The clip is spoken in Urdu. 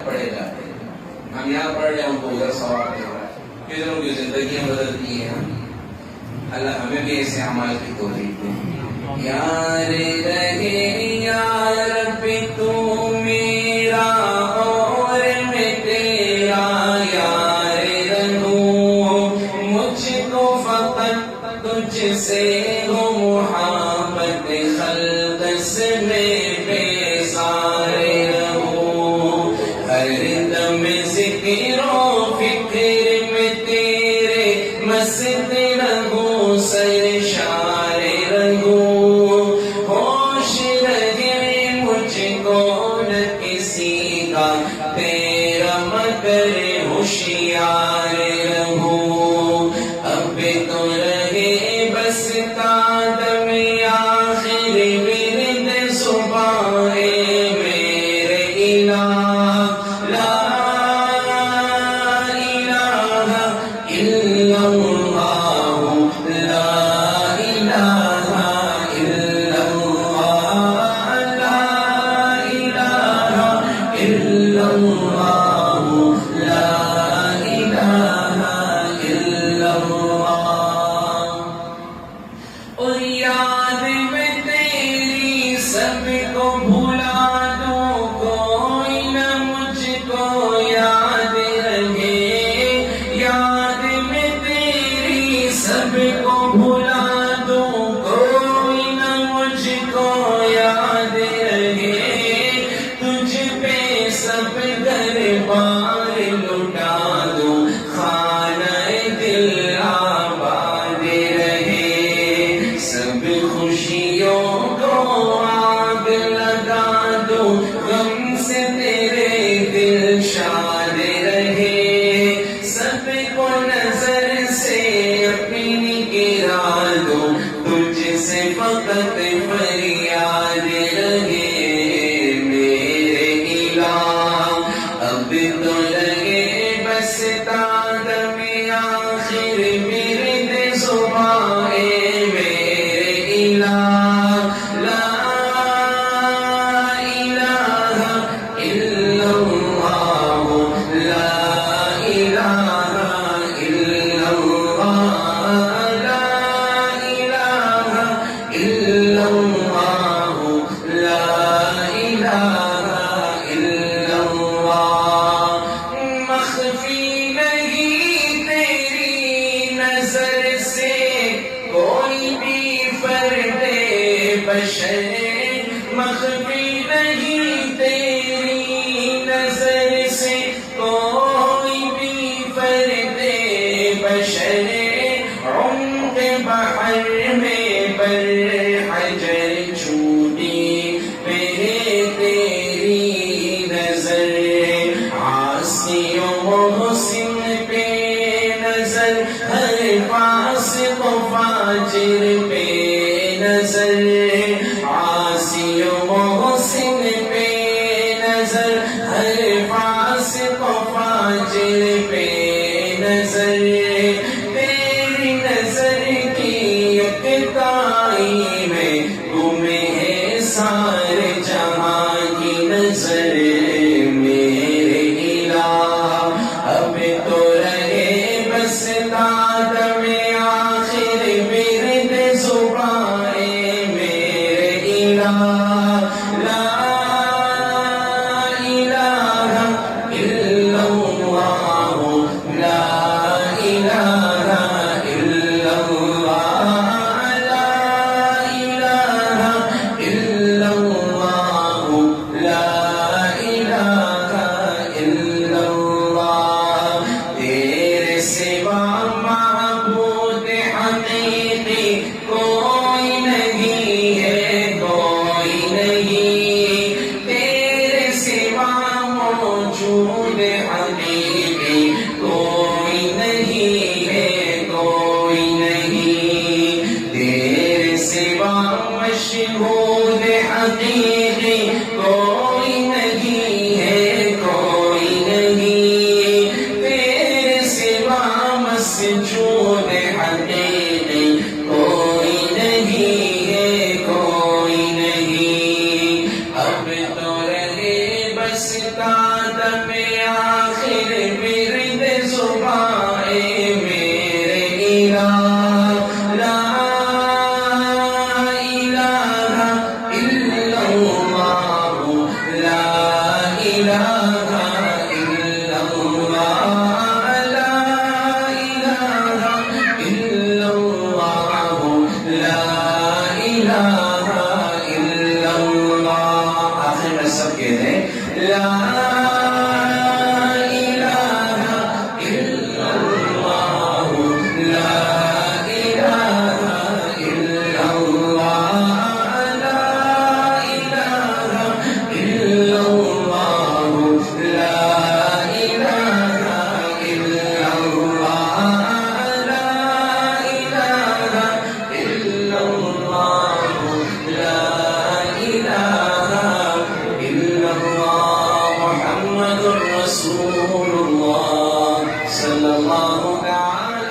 پڑھے جاتے ہیں. ہم یہاں پڑھ رہے ہیں، ہم کو ادھر ثواب مل رہا ہے. کتنوں کی زندگیاں بدلتی ہیں. اللہ ہمیں بھی ایسے اعمال کی توفیق دے. یار رہے یا رب تو میرا اور میں تیرا یار رہوں، مجھ کو فقط تجھ سے ہو محبت، خلق میں بیزار رہوں. ہر دم ذکر و فکر میں تیرے مست رہوں، سرشار رہوں. ہوش رہے مجھ کو نہ کسی کا، تیرا مگر ہوشیار رہوں. اب تو رہے بس قدم آخر ورد صبح میرے الہ. لا الہ الا اللہ، لا الہ الا اللہ، لا الہ الا اللہ، لا الہ الا اللہ. اور یاد میں تیری سب کو بھلا دوں، کوئی نہ مجھ کو یاد رہے. یاد میں تیری سب کو بھلا دوں، کوئی نہ مجھ کو یاد رہے. تجھ پہ سب گھر بار لٹا دوں، خانہ دل آباد رہے. سب خوشیوں کو آگ لگا دوں، غم سے تیرے دل شاد رہے. سب کو نظر سے اپنی گرا دوں، تجھ سے فقط فریاد رہے. میرے الہ اب تو لگے بس قدم آخر ورد صبح میرے الہ. لا الہ الا اللہ، لا الہ الا اللہ، لا الہ الا اللہ، لا الہ الا اللہ. مخفی نہیں تیری نظر سے کوئی بھی فرد بشر. مخفی نہیں تیری نظر سے کوئی بھی فرد بشر. عمق بحر میں بر حجر چھوٹی میرے تیری نظر. عاصی و محسن پہ نظر، ہر فاسق و فاجر پہ نظر. عاصی و محسن پہ نظر، ہر فاسق و فاجر پہ نظر. تیری نظر کی یکتائی میں گم ہے سارے جہاں کی نظر. میرے الہ اب تو رہے بس قدم آخر ورد صبح میرے الہ. لا الہ الا اللہ، لا الہ الا اللہ، لا الہ الا اللہ، لا الہ الا اللہ. تیرے سوا معبود حقیقی کوئی نہیں ہے، کوئی نہیں. تیرے سوا موجود حقیقی کوئی نہیں ہے، کوئی نہیں. تیرے سوا مشہود حقیقی کوئی نہیں ہے، کوئی نہیں. تیرے سوا مسجود حقیقی کوئی نہیں ہے، کوئی نہیں. اب تو رہے بس قدم رسول الله صلى الله تعالى